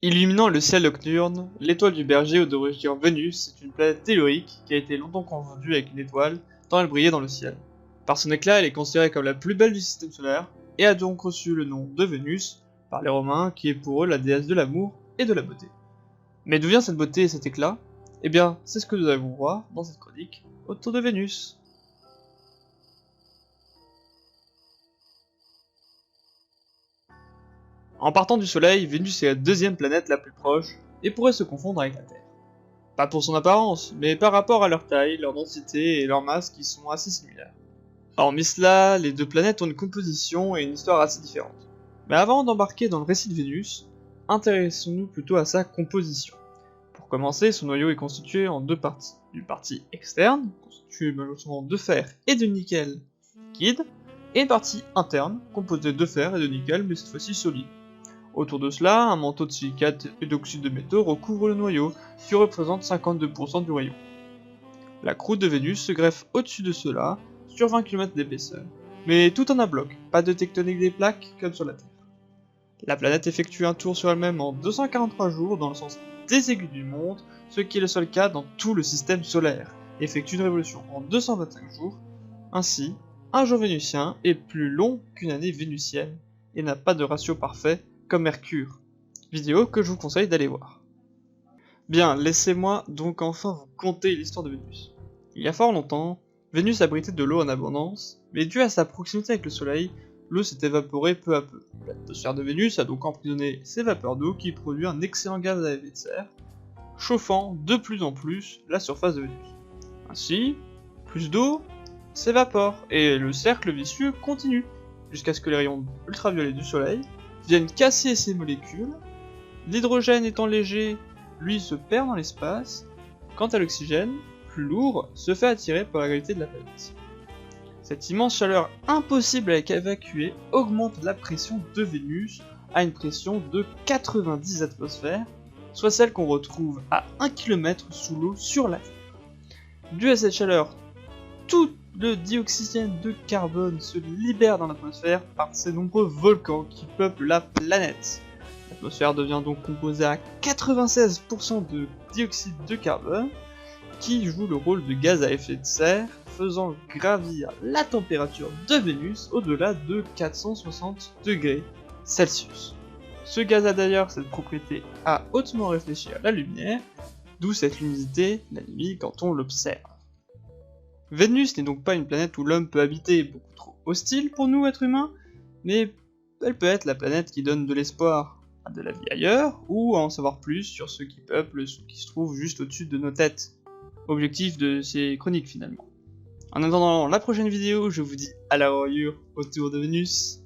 Illuminant le ciel nocturne, l'étoile du berger ou d'origine Vénus est une planète tellurique qui a été longtemps confondue avec une étoile tant elle brillait dans le ciel. Par son éclat, elle est considérée comme la plus belle du système solaire et a donc reçu le nom de Vénus par les Romains qui est pour eux la déesse de l'amour et de la beauté. Mais d'où vient cette beauté et cet éclat? Eh bien, c'est ce que nous allons voir dans cette chronique autour de Vénus. En partant du Soleil, Vénus est la deuxième planète la plus proche et pourrait se confondre avec la Terre. Pas pour son apparence, mais par rapport à leur taille, leur densité et leur masse qui sont assez similaires. Hormis cela, les deux planètes ont une composition et une histoire assez différentes. Mais avant d'embarquer dans le récit de Vénus, intéressons-nous plutôt à sa composition. Pour commencer, son noyau est constitué en deux parties. Une partie externe, constituée malheureusement de fer et de nickel liquide, et une partie interne, composée de fer et de nickel, mais cette fois-ci solide. Autour de cela, un manteau de silicate et d'oxyde de métaux recouvre le noyau, qui représente 52% du rayon. La croûte de Vénus se greffe au-dessus de cela, sur 20 km d'épaisseur. Mais tout en un bloc, pas de tectonique des plaques comme sur la Terre. La planète effectue un tour sur elle-même en 243 jours dans le sens des aiguilles d'une montre, ce qui est le seul cas dans tout le système solaire, et effectue une révolution en 225 jours. Ainsi, un jour vénusien est plus long qu'une année vénusienne, et n'a pas de ratio parfait comme Mercure. Vidéo que je vous conseille d'aller voir. Bien, laissez-moi donc enfin vous conter l'histoire de Vénus. Il y a fort longtemps, Vénus abritait de l'eau en abondance, mais dû à sa proximité avec le Soleil, l'eau s'est évaporée peu à peu. L'atmosphère de Vénus a donc emprisonné ces vapeurs d'eau qui produit un excellent gaz à effet de serre, chauffant de plus en plus la surface de Vénus. Ainsi, plus d'eau s'évapore, et le cercle vicieux continue, jusqu'à ce que les rayons ultraviolets du Soleil viennent casser ces molécules. L'hydrogène étant léger, lui se perd dans l'espace, quant à l'oxygène, plus lourd, se fait attirer par la gravité de la planète. Cette immense chaleur impossible à évacuer augmente la pression de Vénus à une pression de 90 atmosphères, soit celle qu'on retrouve à 1 km sous l'eau sur la Terre. Dû à cette chaleur, tout le dioxygène de carbone se libère dans l'atmosphère par ces nombreux volcans qui peuplent la planète. L'atmosphère devient donc composée à 96% de dioxyde de carbone, qui joue le rôle de gaz à effet de serre, faisant gravir la température de Vénus au-delà de 460 degrés Celsius. Ce gaz a d'ailleurs cette propriété à hautement réfléchir la lumière, d'où cette luminosité la nuit quand on l'observe. Vénus n'est donc pas une planète où l'homme peut habiter, beaucoup trop hostile pour nous êtres humains, mais elle peut être la planète qui donne de l'espoir à de la vie ailleurs, ou à en savoir plus sur ceux qui peuplent ce qui se trouve juste au-dessus de nos têtes. Objectif de ces chroniques finalement. En attendant la prochaine vidéo, je vous dis à la revoyure autour de Vénus.